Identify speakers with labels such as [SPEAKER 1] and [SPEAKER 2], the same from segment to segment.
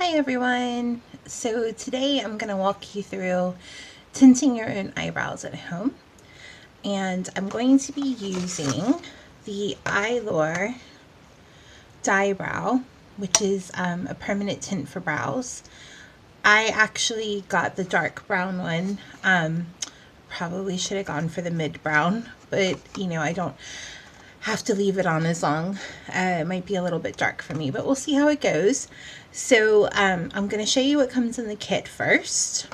[SPEAKER 1] Hi everyone! So today I'm going to walk you through tinting your own eyebrows at home, and I'm going to be using the Eylure Dye Brow, which is a permanent tint for brows. I actually got the dark brown one. Probably should have gone for the mid brown, but I don't have to leave it on as long. It might be a little bit dark for me, but we'll see how it goes. So I'm going to show you what comes in the kit first.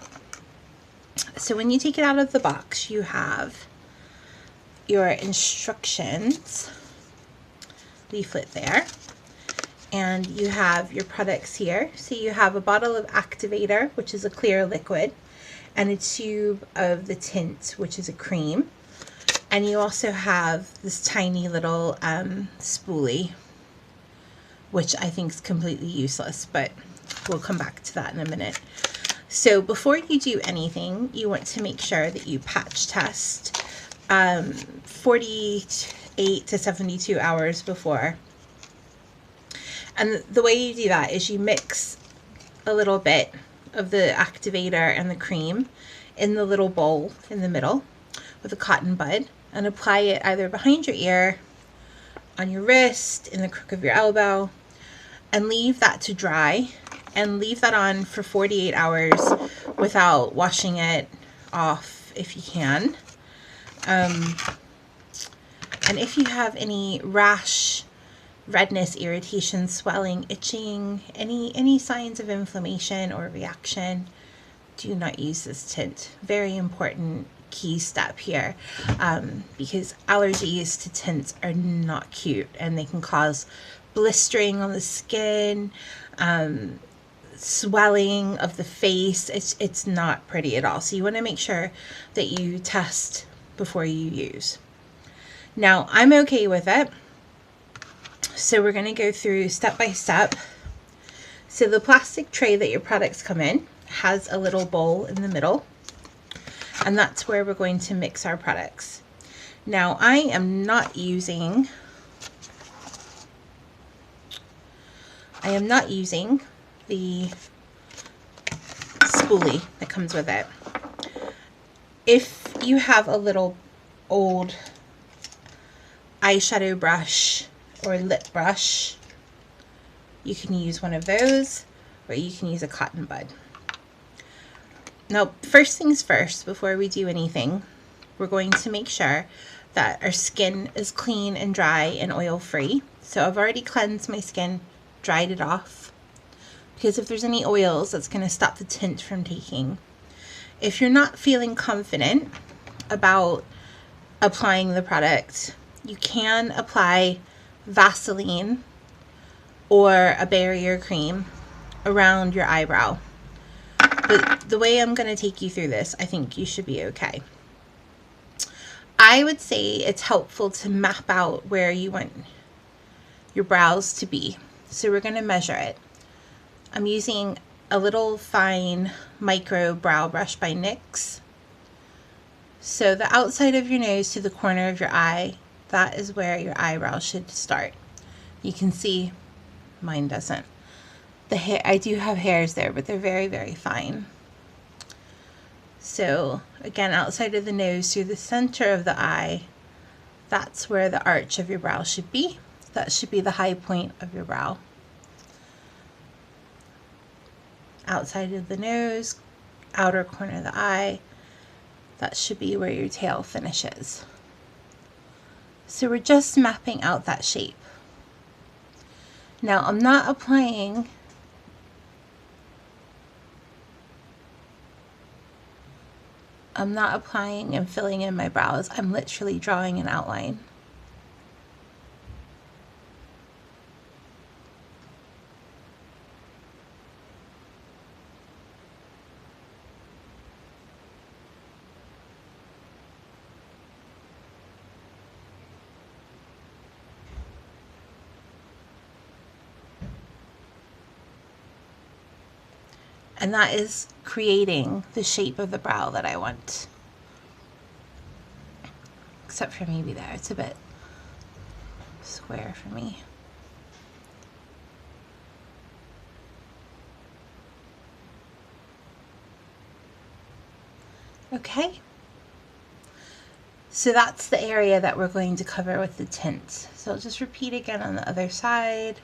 [SPEAKER 1] So when you take it out of the box, you have your instructions leaflet there, and you have your products here. So you have a bottle of activator, which is a clear liquid, and a tube of the tint, which is a cream. And you also have this tiny little spoolie, which I think is completely useless, but we'll come back to that in a minute. So before you do anything, you want to make sure that you patch test 48 to 72 hours before. And the way you do that is you mix a little bit of the activator and the cream in the little bowl in the middle with a cotton bud, and apply it either behind your ear, on your wrist, in the crook of your elbow, and leave that to dry, and leave that on for 48 hours without washing it off if you can. And if you have any rash, redness, irritation, swelling, itching, any signs of inflammation or reaction, do not use this tint. Very important key step here, because allergies to tints are not cute, and they can cause blistering on the skin, swelling of the face. It's not pretty at all. So you want to make sure that you test before you use. Now I'm okay with it, so we're going to go through step by step. So the plastic tray that your products come in has a little bowl in the middle, and that's where we're going to mix our products. Now I am not using the spoolie that comes with it. If you have a little old eyeshadow brush or lip brush, you can use one of those, or you can use a cotton bud. Now, first things first, before we do anything, we're going to make sure that our skin is clean and dry and oil-free. So I've already cleansed my skin, dried it off, because if there's any oils, that's going to stop the tint from taking. If you're not feeling confident about applying the product, you can apply Vaseline or a barrier cream around your eyebrow. But the way I'm going to take you through this, I think you should be okay. I would say it's helpful to map out where you want your brows to be. So we're going to measure it. I'm using a little fine micro brow brush by NYX. So the outside of your nose to the corner of your eye, that is where your eyebrow should start. You can see mine doesn't. The hair, I do have hairs there, but they're very, very fine. So again, outside of the nose through the center of the eye, that's where the arch of your brow should be. That should be the high point of your brow. Outside of the nose, outer corner of the eye, that should be where your tail finishes. So we're just mapping out that shape. Now I'm not applying and filling in my brows. I'm literally drawing an outline. And that is creating the shape of the brow that I want. Except for maybe there, it's a bit square for me. Okay. So that's the area that we're going to cover with the tint. So I'll just repeat again on the other side.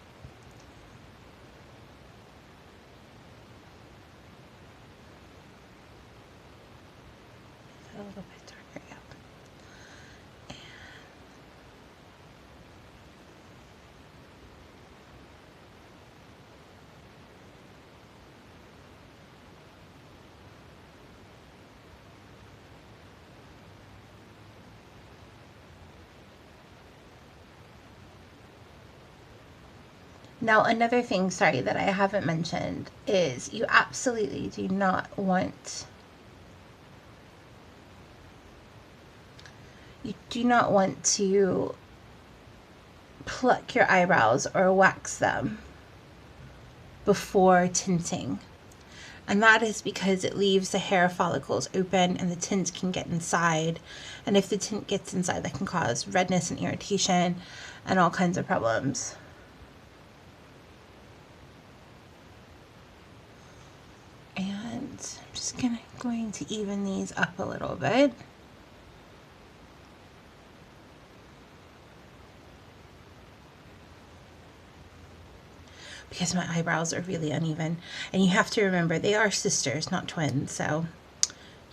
[SPEAKER 1] A little bit darker, yeah. Now, another thing, sorry, that I haven't mentioned is you absolutely do not want, to pluck your eyebrows or wax them before tinting. And that is because it leaves the hair follicles open and the tint can get inside. And if the tint gets inside, that can cause redness and irritation and all kinds of problems. And I'm just going to even these up a little bit. Because my eyebrows are really uneven. And you have to remember, they are sisters, not twins. So,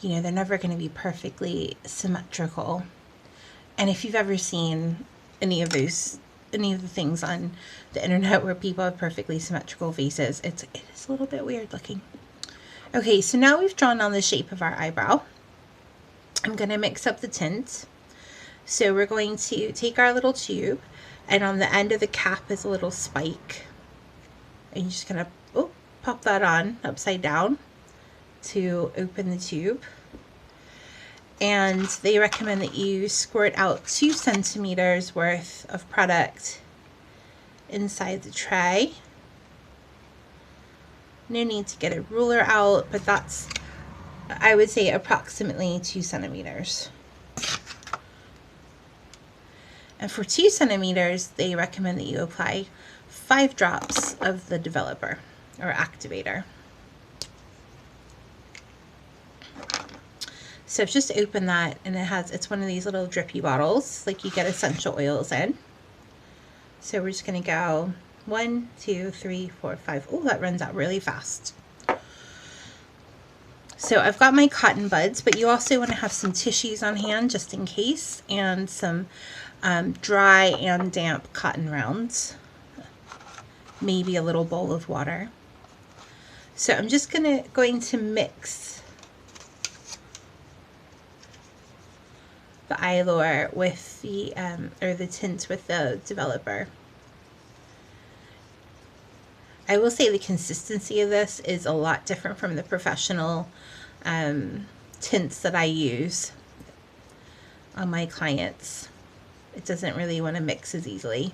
[SPEAKER 1] you know, they're never going to be perfectly symmetrical. And if you've ever seen any of the things on the internet where people have perfectly symmetrical faces, it is a little bit weird looking. Okay, so now we've drawn on the shape of our eyebrow. I'm going to mix up the tint. So we're going to take our little tube, and on the end of the cap is a little spike. And you're just going to pop that on upside down to open the tube. And they recommend that you squirt out 2 centimeters worth of product inside the tray. No need to get a ruler out, but that's, I would say, approximately 2 centimeters. And for 2 centimeters, they recommend that you apply 5 drops of the developer or activator. So I've just opened that, and it's one of these little drippy bottles like you get essential oils in. So we're just going to go 1, 2, 3, 4, 5. Oh, that runs out really fast. So I've got my cotton buds, but you also want to have some tissues on hand just in case, and some dry and damp cotton rounds. Maybe a little bowl of water. So I'm just going to mix the Eylure with the or the tint with the developer. I will say the consistency of this is a lot different from the professional tints that I use on my clients. It doesn't really want to mix as easily.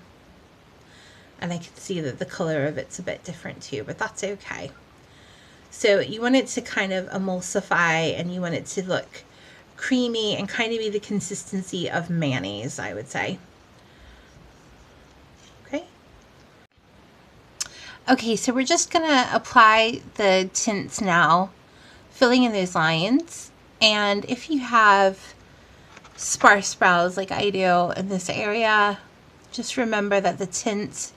[SPEAKER 1] And I can see that the color of it's a bit different too, but that's okay. So you want it to kind of emulsify, and you want it to look creamy and kind of be the consistency of mayonnaise, I would say. Okay, so we're just gonna apply the tints now, filling in those lines. And if you have sparse brows like I do in this area, just remember that the tint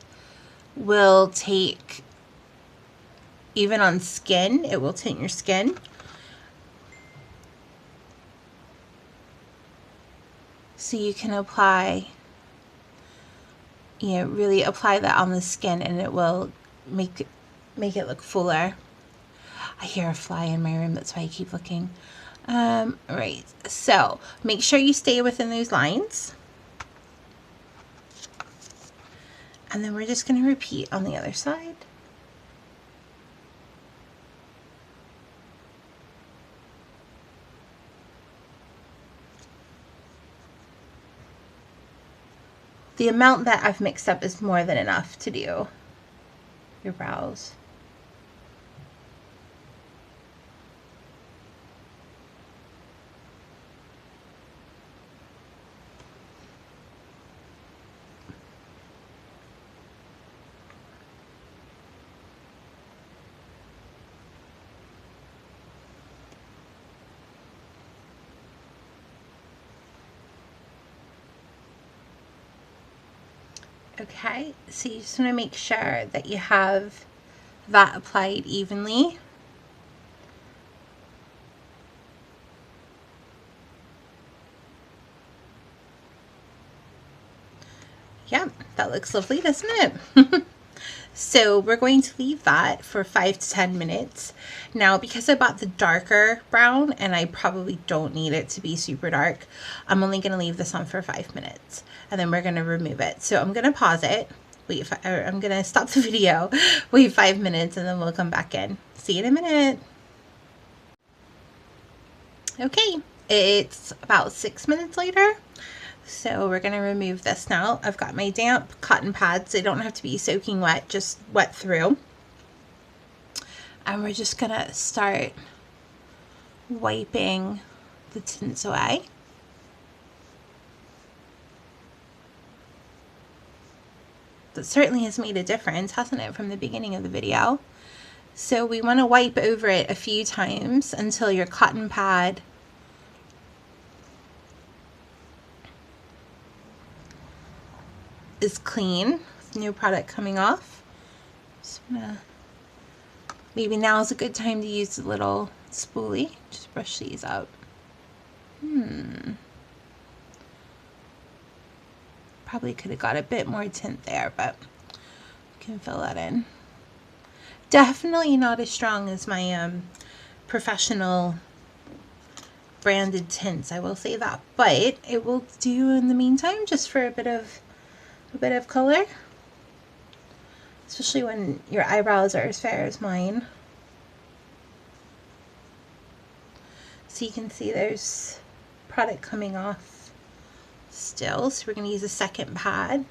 [SPEAKER 1] will take, even on skin, it will tint your skin. So you can apply, really apply that on the skin, and it will make it look fuller. I hear a fly in my room, that's why I keep looking. Right, so make sure you stay within those lines. And then we're just going to repeat on the other side. The amount that I've mixed up is more than enough to do your brows. Okay, so you just want to make sure that you have that applied evenly. Yeah, that looks lovely, doesn't it? So we're going to leave that for 5 to 10 minutes. Now, because I bought the darker brown and I probably don't need it to be super dark, I'm only going to leave this on for 5 minutes and then we're going to remove it. So I'm going to pause it. I'm going to stop the video, wait 5 minutes, and then we'll come back in. See you in a minute. Okay, it's about 6 minutes later. So we're going to remove this now. I've got my damp cotton pads. They don't have to be soaking wet, just wet through. And we're just going to start wiping the tints away. That certainly has made a difference, hasn't it, from the beginning of the video? So we want to wipe over it a few times until your cotton pad is clean with new product coming off. Just gonna, maybe now is a good time to use the little spoolie. Just brush these out. Probably could have got a bit more tint there, but we can fill that in. Definitely not as strong as my professional branded tints, I will say that, but it will do in the meantime, just for a bit of color, especially when your eyebrows are as fair as mine. So you can see there's product coming off still, so we're going to use a second pad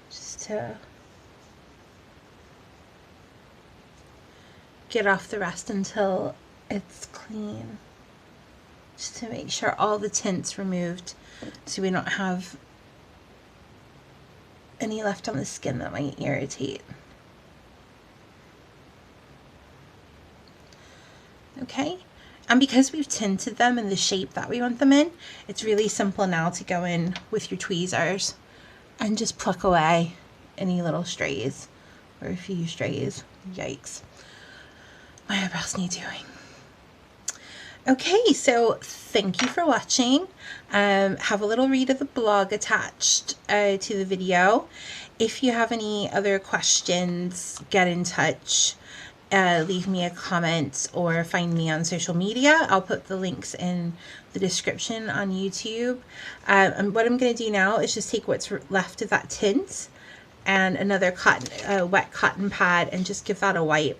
[SPEAKER 1] just to get off the rest until it's clean, just to make sure all the tint's removed so we don't have any left on the skin that might irritate. Okay, and because we've tinted them in the shape that we want them in, it's really simple now to go in with your tweezers and just pluck away any little strays or a few strays. Yikes, my eyebrows need doing. Okay, so thank you for watching. Have a little read of the blog attached to the video. If you have any other questions, get in touch. Leave me a comment or find me on social media. I'll put the links in the description on YouTube. And what I'm going to do now is just take what's left of that tint and another cotton, wet cotton pad, and just give that a wipe,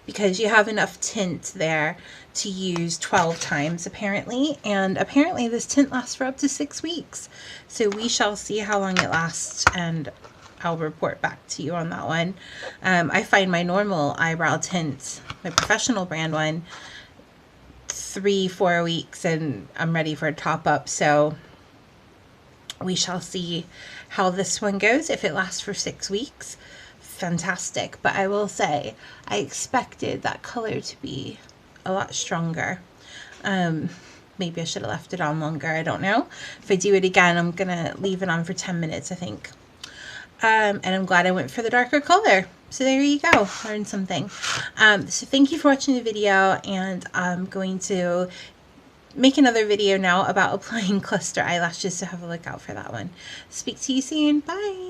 [SPEAKER 1] because you have enough tint there to use 12 times apparently, and apparently this tint lasts for up to 6 weeks. So we shall see how long it lasts, and I'll report back to you on that one. I find my normal eyebrow tint, my professional brand one, 3-4 weeks and I'm ready for a top up. So we shall see how this one goes. If it lasts for 6 weeks, fantastic. But I will say I expected that color to be a lot stronger. Maybe I should have left it on longer, I don't know. If I do it again, I'm gonna leave it on for 10 minutes, I think. And I'm glad I went for the darker color. So there you go, learned something. So thank you for watching the video, and I'm going to make another video now about applying cluster eyelashes, so have a look out for that one. Speak to you soon, bye.